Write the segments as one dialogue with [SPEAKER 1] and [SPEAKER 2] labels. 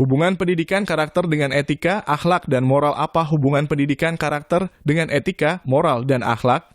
[SPEAKER 1] Hubungan pendidikan karakter dengan etika, akhlak, dan moral. Apa hubungan pendidikan karakter dengan etika, moral, dan akhlak?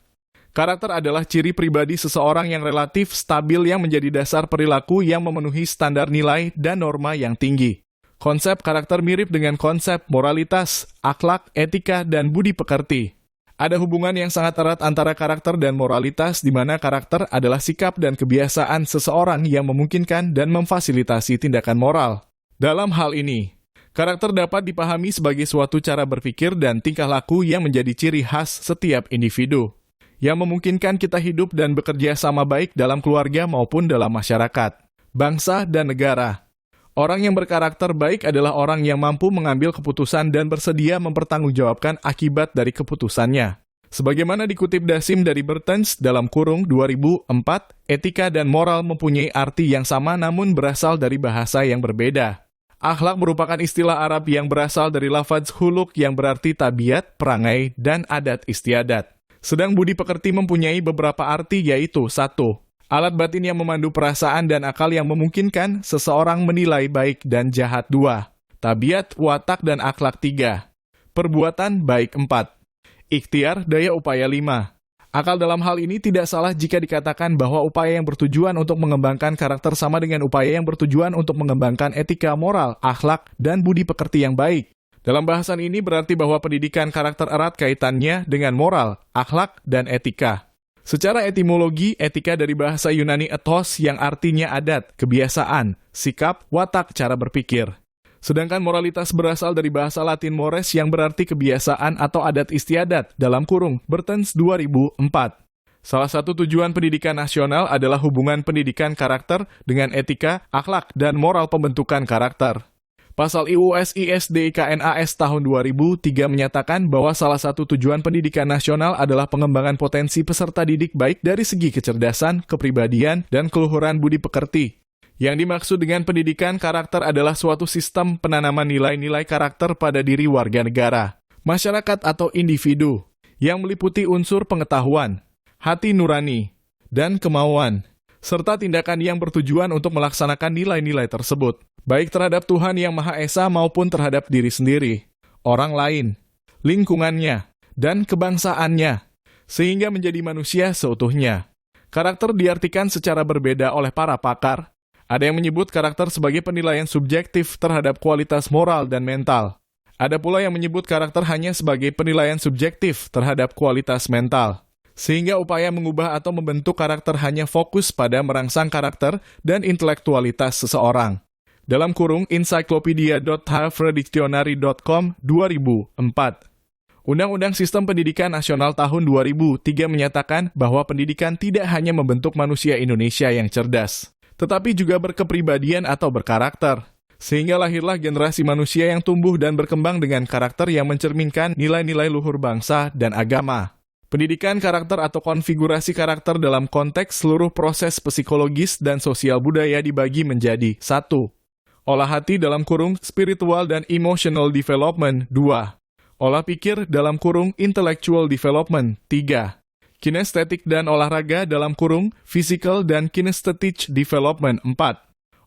[SPEAKER 1] Karakter adalah ciri pribadi seseorang yang relatif stabil yang menjadi dasar perilaku yang memenuhi standar nilai dan norma yang tinggi. Konsep karakter mirip dengan konsep moralitas, akhlak, etika, dan budi pekerti. Ada hubungan yang sangat erat antara karakter dan moralitas, di mana karakter adalah sikap dan kebiasaan seseorang yang memungkinkan dan memfasilitasi tindakan moral. Dalam hal ini, karakter dapat dipahami sebagai suatu cara berpikir dan tingkah laku yang menjadi ciri khas setiap individu, yang memungkinkan kita hidup dan bekerja sama baik dalam keluarga maupun dalam masyarakat, bangsa, dan negara. Orang yang berkarakter baik adalah orang yang mampu mengambil keputusan dan bersedia mempertanggungjawabkan akibat dari keputusannya. Sebagaimana dikutip Dasim dari Bertens dalam kurung 2004, etika dan moral mempunyai arti yang sama namun berasal dari bahasa yang berbeda. Akhlak merupakan istilah Arab yang berasal dari lafaz huluk yang berarti tabiat, perangai, dan adat istiadat. Sedang budi pekerti mempunyai beberapa arti, yaitu 1. Alat batin yang memandu perasaan dan akal yang memungkinkan seseorang menilai baik dan jahat. 2. Tabiat, watak, dan akhlak. 3. Perbuatan baik. 4. Ikhtiar, daya upaya. 5. Akal dalam hal ini tidak salah jika dikatakan bahwa upaya yang bertujuan untuk mengembangkan karakter sama dengan upaya yang bertujuan untuk mengembangkan etika, moral, akhlak, dan budi pekerti yang baik. Dalam bahasan ini berarti bahwa pendidikan karakter erat kaitannya dengan moral, akhlak, dan etika. Secara etimologi, etika dari bahasa Yunani ethos yang artinya adat, kebiasaan, sikap, watak, cara berpikir. Sedangkan moralitas berasal dari bahasa Latin mores yang berarti kebiasaan atau adat istiadat, dalam kurung Bertens 2004. Salah satu tujuan pendidikan nasional adalah hubungan pendidikan karakter dengan etika, akhlak, dan moral pembentukan karakter. Pasal IUS-ISD-IKNAS tahun 2003 menyatakan bahwa salah satu tujuan pendidikan nasional adalah pengembangan potensi peserta didik baik dari segi kecerdasan, kepribadian, dan keluhuran budi pekerti. Yang dimaksud dengan pendidikan karakter adalah suatu sistem penanaman nilai-nilai karakter pada diri warga negara, masyarakat atau individu, yang meliputi unsur pengetahuan, hati nurani, dan kemauan, serta tindakan yang bertujuan untuk melaksanakan nilai-nilai tersebut, baik terhadap Tuhan Yang Maha Esa maupun terhadap diri sendiri, orang lain, lingkungannya, dan kebangsaannya, sehingga menjadi manusia seutuhnya. Karakter diartikan secara berbeda oleh para pakar. Ada yang menyebut karakter sebagai penilaian subjektif terhadap kualitas moral dan mental. Ada pula yang menyebut karakter hanya sebagai penilaian subjektif terhadap kualitas mental. Sehingga upaya mengubah atau membentuk karakter hanya fokus pada merangsang karakter dan intelektualitas seseorang. Dalam kurung encyclopedia.harvardictionary.com 2004. Undang-Undang Sistem Pendidikan Nasional tahun 2003 menyatakan bahwa pendidikan tidak hanya membentuk manusia Indonesia yang cerdas, tetapi juga berkepribadian atau berkarakter. Sehingga lahirlah generasi manusia yang tumbuh dan berkembang dengan karakter yang mencerminkan nilai-nilai luhur bangsa dan agama. Pendidikan karakter atau konfigurasi karakter dalam konteks seluruh proses psikologis dan sosial budaya dibagi menjadi 1. Olah hati dalam kurung spiritual dan emotional development. 2. Olah pikir dalam kurung intellectual development. 3. Kinestetik dan olahraga dalam kurung physical dan kinesthetic development. 4.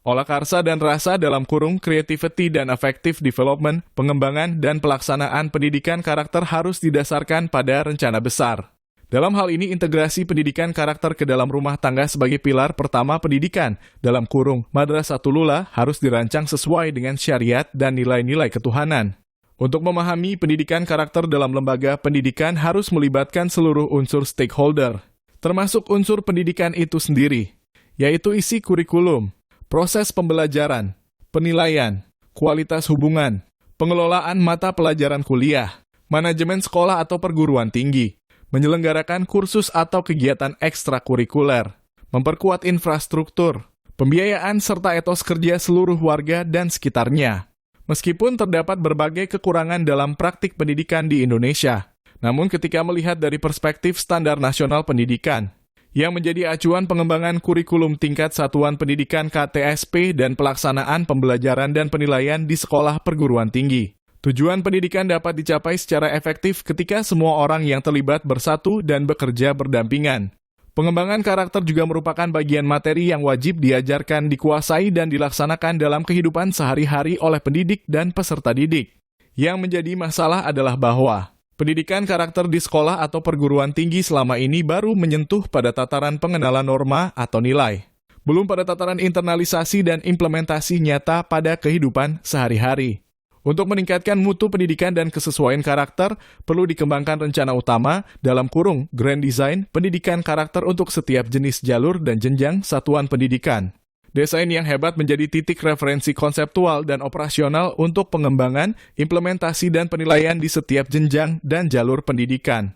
[SPEAKER 1] Olah karsa dan rasa dalam kurung creativity dan affective development. Pengembangan dan pelaksanaan pendidikan karakter harus didasarkan pada rencana besar. Dalam hal ini, integrasi pendidikan karakter ke dalam rumah tangga sebagai pilar pertama pendidikan dalam kurung Madrasatul Ula harus dirancang sesuai dengan syariat dan nilai-nilai ketuhanan. Untuk memahami pendidikan karakter dalam lembaga pendidikan harus melibatkan seluruh unsur stakeholder, termasuk unsur pendidikan itu sendiri, yaitu isi kurikulum, proses pembelajaran, penilaian, kualitas hubungan, pengelolaan mata pelajaran kuliah, manajemen sekolah atau perguruan tinggi, menyelenggarakan kursus atau kegiatan ekstrakurikuler, memperkuat infrastruktur, pembiayaan serta etos kerja seluruh warga dan sekitarnya. Meskipun terdapat berbagai kekurangan dalam praktik pendidikan di Indonesia, namun ketika melihat dari perspektif standar nasional pendidikan, yang menjadi acuan pengembangan kurikulum tingkat satuan pendidikan KTSP dan pelaksanaan pembelajaran dan penilaian di sekolah perguruan tinggi, tujuan pendidikan dapat dicapai secara efektif ketika semua orang yang terlibat bersatu dan bekerja berdampingan. Pengembangan karakter juga merupakan bagian materi yang wajib diajarkan, dikuasai, dan dilaksanakan dalam kehidupan sehari-hari oleh pendidik dan peserta didik. Yang menjadi masalah adalah bahwa pendidikan karakter di sekolah atau perguruan tinggi selama ini baru menyentuh pada tataran pengenalan norma atau nilai, belum pada tataran internalisasi dan implementasi nyata pada kehidupan sehari-hari. Untuk meningkatkan mutu pendidikan dan kesesuaian karakter, perlu dikembangkan rencana utama (Grand Design) pendidikan karakter untuk setiap jenis jalur dan jenjang satuan pendidikan. Desain yang hebat menjadi titik referensi konseptual dan operasional untuk pengembangan, implementasi, dan penilaian di setiap jenjang dan jalur pendidikan.